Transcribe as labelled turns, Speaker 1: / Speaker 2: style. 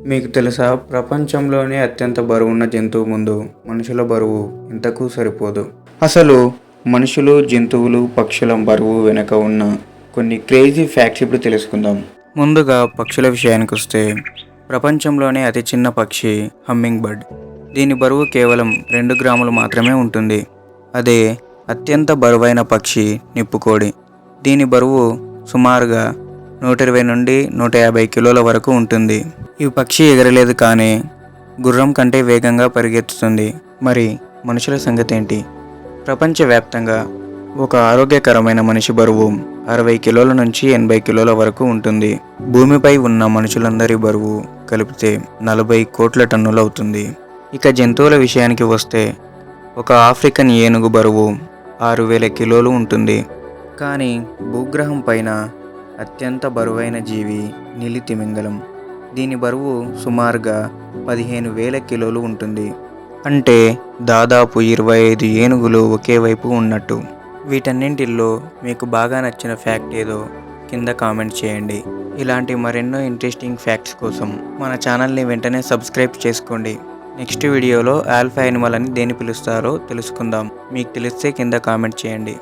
Speaker 1: మీకు తెలుసా, ప్రపంచంలోనే అత్యంత బరువున్న జంతువు ముందు మనుషుల బరువు ఇంతకు సరిపోదు. అసలు మనుషులు, జంతువులు, పక్షుల బరువు వెనుక ఉన్న కొన్ని క్రేజీ ఫ్యాక్ట్స్ ఇప్పుడు తెలుసుకుందాం. ముందుగా పక్షుల విషయానికి వస్తే, ప్రపంచంలోనే అతి చిన్న పక్షి హమ్మింగ్ బర్డ్. దీని బరువు కేవలం 2 గ్రాములు మాత్రమే ఉంటుంది. అదే అత్యంత బరువైన పక్షి నిప్పుకోడి. దీని బరువు సుమారుగా 120 నుండి 150 కిలోల వరకు ఉంటుంది. ఈ పక్షి ఎగరలేదు, కానీ గుర్రం కంటే వేగంగా పరిగెత్తుతుంది. మరి మనుషుల సంగతి ఏంటి? ప్రపంచవ్యాప్తంగా ఒక ఆరోగ్యకరమైన మనిషి బరువు 60 కిలోల నుంచి 80 కిలోల వరకు ఉంటుంది. భూమిపై ఉన్న మనుషులందరి బరువు కలిపితే 40 కోట్ల టన్నులు అవుతుంది. ఇక జంతువుల విషయానికి వస్తే, ఒక ఆఫ్రికన్ ఏనుగు బరువు 6000 కిలోలు ఉంటుంది. కానీ భూగ్రహం పైన అత్యంత బరువైన జీవి నీలి తిమింగలం. దీని బరువు సుమారుగా 15,000 కిలోలు ఉంటుంది. అంటే దాదాపు 25 ఏనుగులు ఒకే వైపు ఉన్నట్టు. వీటన్నింటిల్లో మీకు బాగా నచ్చిన ఫ్యాక్ట్ ఏదో కింద కామెంట్ చేయండి. ఇలాంటి మరెన్నో ఇంట్రెస్టింగ్ ఫ్యాక్ట్స్ కోసం మన ఛానల్ని వెంటనే సబ్స్క్రైబ్ చేసుకోండి. నెక్స్ట్ వీడియోలో ఆల్ఫా యానిమల్ అని దేని పిలుస్తారో తెలుసుకుందాం. మీకు తెలిస్తే కింద కామెంట్ చేయండి.